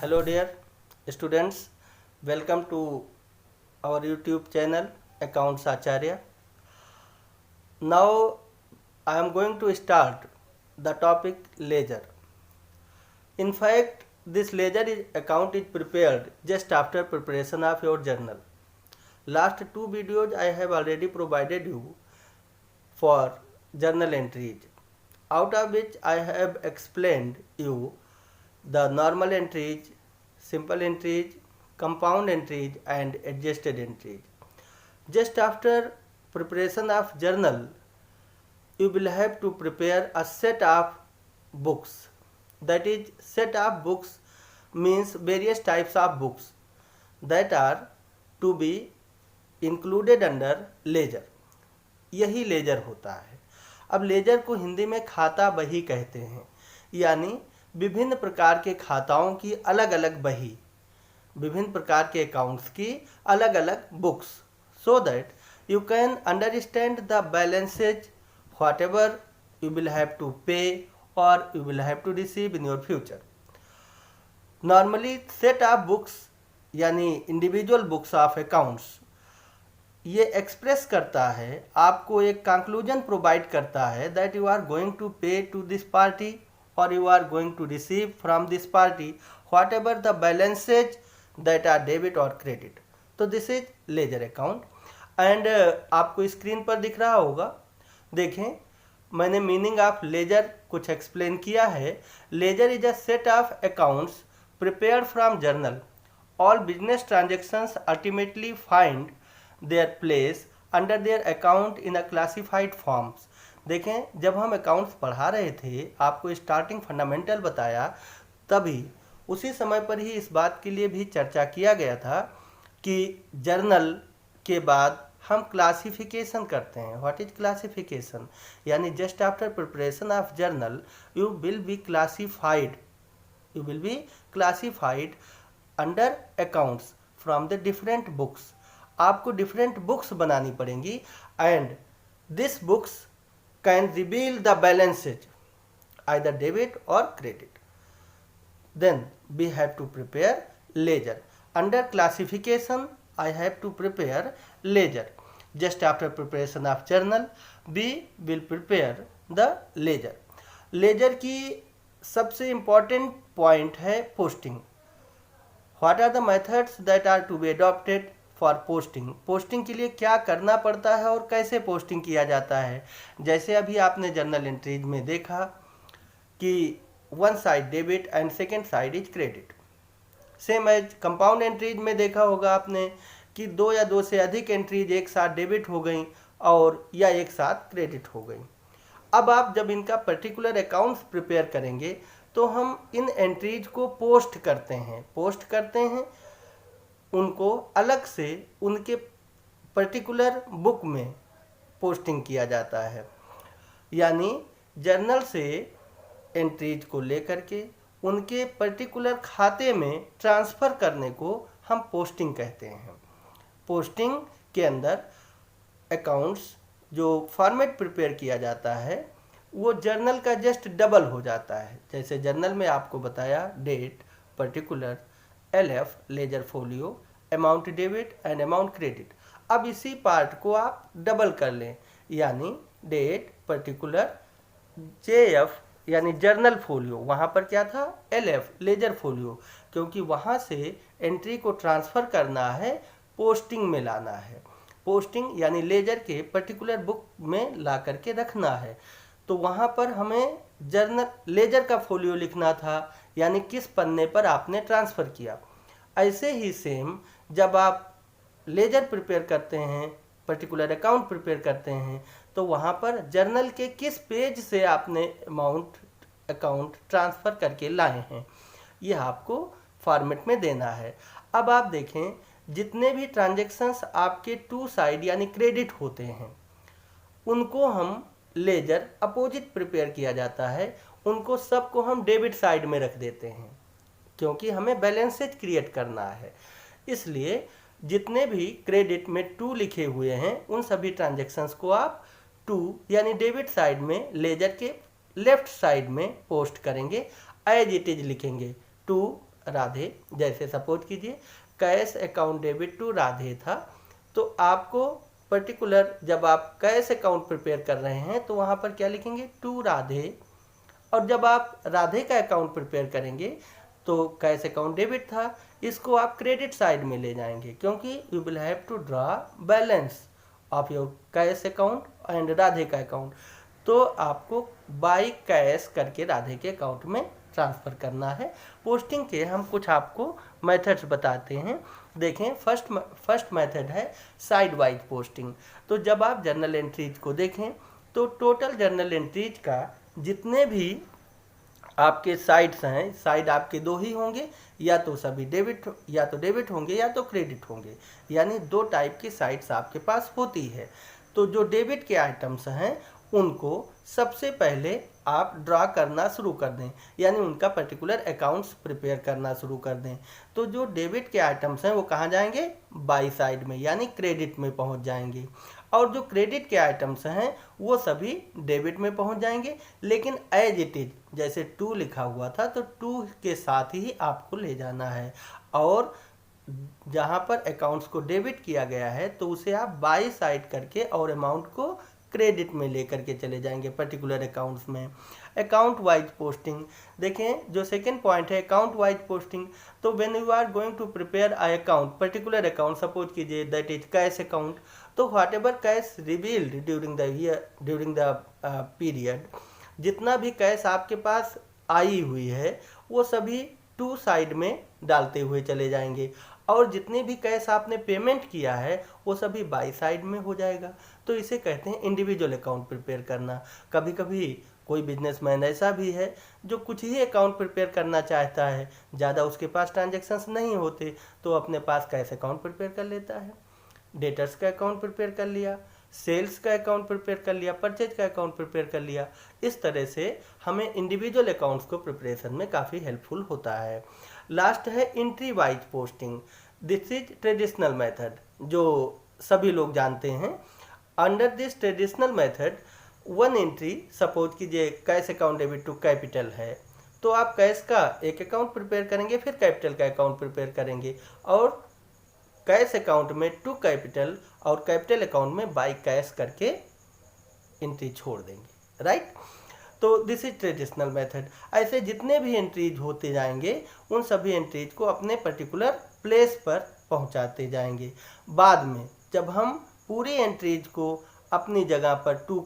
Hello dear students, welcome to our YouTube channel Accounts Acharya. Now I am going to start the topic ledger. In fact, this account is prepared just after preparation of your journal. Last two videos I have already provided you for journal entries, out of which I have explained you the normal entries, simple entries, compound entries and adjusted entries. Just after preparation of journal, you will have to prepare a set of books. That is, set of books means various types of books that are to be included under ledger. यही laser होता है। अब laser को हिंदी में खाता बही कहते हैं, यानी विभिन्न प्रकार के खाताओं की अलग अलग बही, विभिन्न प्रकार के अकाउंट्स की अलग अलग books, so that you can understand the balances whatever you will have to pay or you will have to receive in your future. Normally set of books यानी इंडिविजुअल बुक्स ऑफ अकाउंट्स ये express करता है, आपको एक conclusion provide करता है that you are going to pay to this party और you are going to receive from this party whatever the balances that are debit और credit. तो this is ledger account and आपको screen पर दिख रहा होगा. देखें, मैंने मीनिंग ऑफ लेजर कुछ एक्सप्लेन किया है. Ledger is a set of accounts prepared from journal. All business transactions ultimately find their place under their account in a classified forms. देखें, जब हम अकाउंट्स पढ़ा रहे थे, आपको स्टार्टिंग फंडामेंटल बताया, तभी उसी समय पर ही इस बात के लिए भी चर्चा किया गया था कि जर्नल के बाद हम क्लासिफिकेशन करते हैं. What is classification? यानी just after preparation of journal you will be classified under accounts from the different books. आपको डिफरेंट बुक्स बनानी पड़ेंगी and this books can reveal the balances either debit और credit. Then we have to prepare ledger. Under classification, I have to prepare ledger. Just after preparation of journal, we will prepare the ledger. Ledger की सबसे important point है posting. What are the methods that are to be adopted for posting? Posting के लिए क्या करना पड़ता है और कैसे posting किया जाता है? जैसे अभी आपने जर्नल एंट्रीज में देखा कि one side debit and second side is credit. Same as compound entries में देखा होगा आपने कि दो या दो से अधिक एंट्रीज एक साथ डेबिट हो गई और या एक साथ क्रेडिट हो गई. अब आप जब इनका पर्टिकुलर अकाउंट्स प्रिपेयर करेंगे तो हम इन एंट्रीज को पोस्ट करते हैं उनको अलग से उनके पर्टिकुलर बुक में पोस्टिंग किया जाता है. यानी जर्नल से एंट्रीज को लेकर के उनके पर्टिकुलर खाते में ट्रांसफ़र करने को हम पोस्टिंग कहते हैं. पोस्टिंग के अंदर अकाउंट्स जो फॉर्मेट प्रिपेयर किया जाता है वो जर्नल का जस्ट डबल हो जाता है. जैसे जर्नल में आपको बताया date, particular, LF ledger folio, amount debit and amount credit. अब इसी पार्ट को आप डबल कर लें, यानी डेट, पर्टिकुलर, JF यानी जर्नल फोलियो. वहाँ पर क्या था? LF लेजर फोलियो, क्योंकि वहाँ से एंट्री को ट्रांसफ़र करना है, पोस्टिंग में लाना है. पोस्टिंग यानी लेजर के पर्टिकुलर बुक में ला करके रखना है. तो वहाँ पर हमें लेजर का फोलियो लिखना था, यानी किस पन्ने पर आपने ट्रांसफ़र किया. ऐसे ही सेम जब आप लेजर प्रिपेयर करते हैं, पर्टिकुलर अकाउंट प्रिपेयर करते हैं, तो वहाँ पर जर्नल के किस पेज से आपने अकाउंट ट्रांसफ़र करके लाए हैं, यह आपको फॉर्मेट में देना है. अब आप देखें, जितने भी ट्रांजैक्शंस आपके टू साइड यानी क्रेडिट होते हैं उनको हम लेजर अपोजिट प्रिपेयर किया जाता है, उनको सबको हम डेबिट साइड में रख देते हैं, क्योंकि हमें बैलेंसेज क्रिएट करना है. इसलिए जितने भी क्रेडिट में 2 लिखे हुए हैं उन सभी ट्रांजैक्शंस को आप 2 यानी डेबिट साइड में लेजर के लेफ्ट साइड में पोस्ट करेंगे. एज इट इज लिखेंगे 2 राधे, जैसे सपोज कीजिए cash account debit to Radhe था, तो आपको पर्टिकुलर जब आप कैश अकाउंट प्रिपेयर कर रहे हैं तो वहाँ पर क्या लिखेंगे, टू राधे। और जब आप राधे का अकाउंट प्रिपेयर करेंगे तो कैश अकाउंट डेबिट था, इसको आप क्रेडिट साइड में ले जाएंगे, क्योंकि you will have to draw balance of your cash account and Radhe का अकाउंट। तो आपको बाई कैश करके राधे के अकाउंट में ट्रांसफ़र करना है। पोस्टिंग के हम कुछ आपको मेथड्स बताते हैं। देखें, फर्स्ट मेथड है साइड वाइज पोस्टिंग। तो जब आप जर्नल एंट्रीज को देखें तो टोटल जर्नल एंट्रीज का जितने भी आपके साइड्स हैं, साइड आपके दो ही होंगे, या तो सभी डेबिट होंगे या तो क्रेडिट होंगे, यानी दो टाइप की साइड्स आपके पास होती है। तो जो डेबिट के आइटम्स हैं उनको सबसे पहले आप ड्रा करना शुरू कर दें, यानी उनका पर्टिकुलर अकाउंट्स प्रिपेयर करना शुरू कर दें। तो जो डेबिट के आइटम्स हैं वो कहाँ जाएंगे, बाई साइड में, यानी क्रेडिट में पहुंच जाएंगे। और जो क्रेडिट के आइटम्स हैं वो सभी डेबिट में पहुंच जाएंगे, लेकिन एज इट इज, जैसे टू लिखा हुआ था तो टू के साथ ही आपको ले जाना है। और जहां पर अकाउंट्स को डेबिट किया गया है तो उसे आप बाई साइड करके और अमाउंट को क्रेडिट में लेकर के चले जाएंगे पर्टिकुलर अकाउंट्स में। अकाउंट वाइज पोस्टिंग, देखें जो सेकेंड पॉइंट है अकाउंट वाइज पोस्टिंग। तो when you are going to prepare account, particular account, suppose कीजिए दैट इज कैश अकाउंट, तो whatever cash revealed during the period, जितना भी cash आपके पास आई हुई है वो सभी टू साइड में डालते हुए चले जाएंगे, और जितनी भी कैश आपने पेमेंट किया है वो सभी बाई साइड में हो जाएगा। तो इसे कहते हैं इंडिविजुअल अकाउंट प्रिपेयर करना। कभी कभी कोई बिजनेसमैन ऐसा भी है जो कुछ ही अकाउंट प्रिपेयर करना चाहता है, ज़्यादा उसके पास ट्रांजैक्शंस नहीं होते, तो अपने पास कैश अकाउंट प्रिपेयर कर लेता है, डेटर्स का अकाउंट प्रिपेयर कर लिया, सेल्स का अकाउंट प्रिपेयर कर लिया, परचेज का अकाउंट प्रिपेयर कर लिया। इस तरह से हमें इंडिविजुअल अकाउंट्स को प्रिपरेशन में काफ़ी हेल्पफुल होता है। लास्ट है entry wise posting. This is traditional method, जो सभी लोग जानते हैं। Under this traditional method one entry, suppose कीजिए cash account debit to capital है, तो आप कैश का एक अकाउंट प्रिपेयर करेंगे, फिर कैपिटल का अकाउंट प्रिपेयर करेंगे, और कैश अकाउंट में टू कैपिटल और कैपिटल अकाउंट में बाई कैश करके एंट्री छोड़ देंगे, राइट। तो दिस इज ट्रेडिशनल मेथड। ऐसे जितने भी एंट्रीज होते जाएंगे उन सभी एंट्रीज को अपने पर्टिकुलर प्लेस पर पहुंचाते जाएंगे। बाद में जब हम पूरी एंट्रीज को अपनी जगह पर टू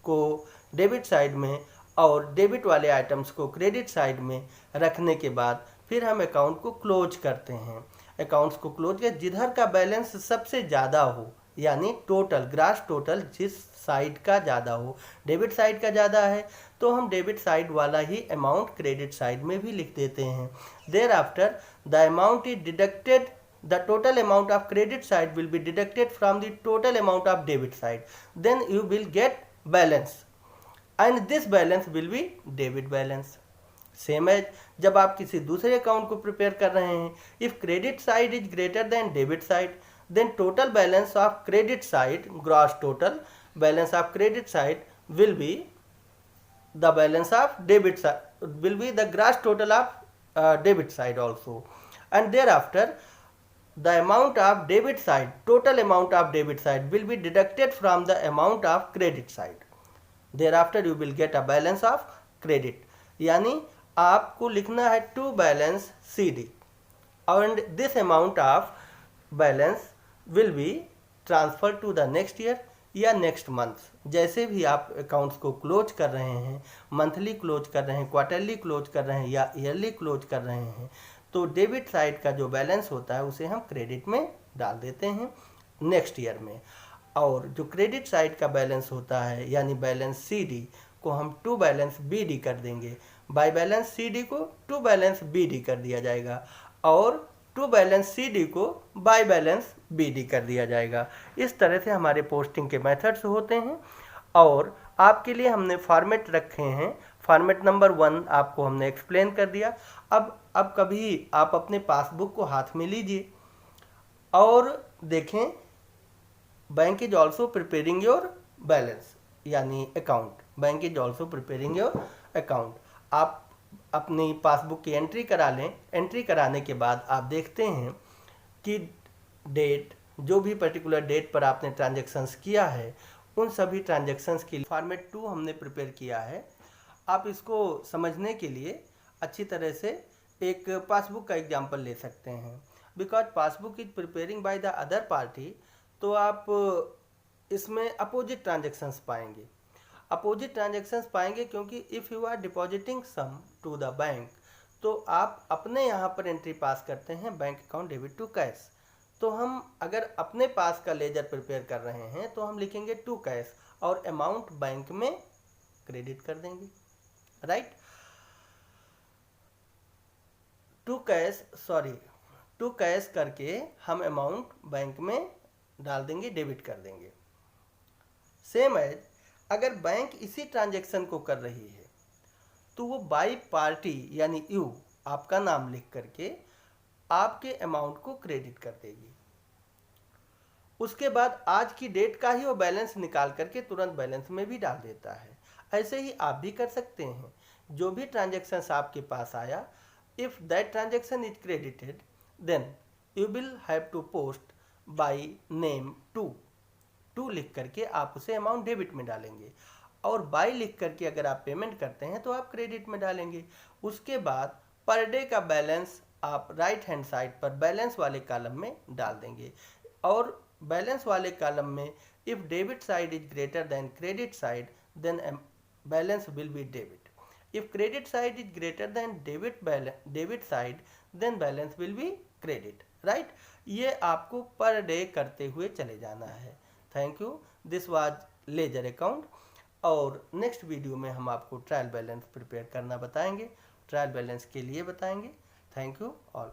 को डेबिट साइड में और डेबिट वाले आइटम्स को क्रेडिट साइड में रखने के बाद फिर हम अकाउंट को क्लोज करते हैं। अकाउंट्स को क्लोज कर जिधर का बैलेंस सबसे ज़्यादा हो, यानी टोटल ग्रास टोटल जिस साइड का ज़्यादा हो, डेबिट साइड का ज़्यादा है तो हम डेबिट साइड वाला ही अमाउंट क्रेडिट साइड में भी लिख देते हैं। Thereafter the amount is deducted, the total amount of credit side will be deducted from the total amount of debit side, then you will get balance and this balance will be debit balance. Same as जब आप किसी दूसरे account को prepare कर रहे हैं, if credit side is greater than debit side, then total balance of credit side, gross total balance of credit side will be the balance of debit side, will be the gross total of debit side also, and thereafter the amount of debit side, total amount of debit side will be deducted from the amount of credit side. Thereafter you will get a balance of credit. यानी आपको लिखना है to balance CD and this amount of balance will be transferred to the next year या next month. जैसे भी आप accounts को close कर रहे हैं, मंथली क्लोज कर रहे हैं, क्वार्टरली क्लोज कर रहे हैं या ईयरली क्लोज कर रहे हैं, तो डेबिट साइड का जो बैलेंस होता है उसे हम क्रेडिट में डाल देते हैं नेक्स्ट ईयर में, और जो क्रेडिट साइड का बैलेंस होता है यानी बैलेंस CD को हम टू बैलेंस BD कर देंगे। बाय बैलेंस CD को टू बैलेंस BD कर दिया जाएगा और टू बैलेंस CD को बाय बैलेंस BD कर दिया जाएगा। इस तरह से हमारे पोस्टिंग के मेथड्स होते हैं और आपके लिए हमने फॉर्मेट रखे हैं। फॉर्मेट नंबर 1 आपको हमने एक्सप्लेन कर दिया। अब कभी आप अपने पासबुक को हाथ में लीजिए और देखें, bank is also preparing your balance यानी account, bank is also preparing your account. आप अपनी पासबुक की एंट्री करा लें। एंट्री कराने के बाद आप देखते हैं कि डेट, जो भी पर्टिकुलर डेट पर आपने ट्रांजेक्शन्स किया है उन सभी ट्रांजेक्शन्स की फॉर्मेट 2 हमने प्रिपेयर किया है। आप इसको समझने के लिए अच्छी तरह से एक पासबुक का एग्जांपल ले सकते हैं। Because passbook is preparing by the other party, तो आप इसमें अपोजिट ट्रांजेक्शन्स पाएंगे। अपोजिट ट्रांजेक्शन्स पाएंगे क्योंकि if you are depositing some to the bank, तो आप अपने यहाँ पर एंट्री पास करते हैं bank account debit to cash. तो हम अगर अपने पास का लेजर प्रिपेयर कर रहे हैं तो हम लिखेंगे टू कैश और अमाउंट बैंक में क्रेडिट कर देंगे, राइट। टू कैश करके हम अमाउंट बैंक में डाल देंगे, डेबिट कर देंगे। सेम एज अगर बैंक इसी ट्रांजेक्शन को कर रही है तो वो बाई पार्टी यानी यू आपका नाम लिख करके आपके अमाउंट को क्रेडिट कर देगी। उसके बाद आज की डेट का ही वो बैलेंस निकाल करके तुरंत बैलेंस में भी डाल देता है। ऐसे ही आप भी कर सकते हैं। जो भी ट्रांजेक्शन्स आपके पास आया, if that transaction is credited then you will have to post by name to लिख करके आप उसे अमाउंट डेबिट में डालेंगे, और बाई लिख करके अगर आप पेमेंट करते हैं तो आप क्रेडिट में डालेंगे। उसके बाद पर डे का बैलेंस आप राइट हैंड साइड पर बैलेंस वाले कॉलम में डाल देंगे, और बैलेंस वाले कॉलम में if debit side is greater than credit side then balance will be debit. If credit side is greater than debit side then balance will be credit, right. ये आपको per day करते हुए चले जाना है। Thank you. This was ledger account, और next video में हम आपको ट्रायल बैलेंस प्रिपेयर करना बताएंगे, ट्रायल बैलेंस के लिए बताएंगे। Thank you all.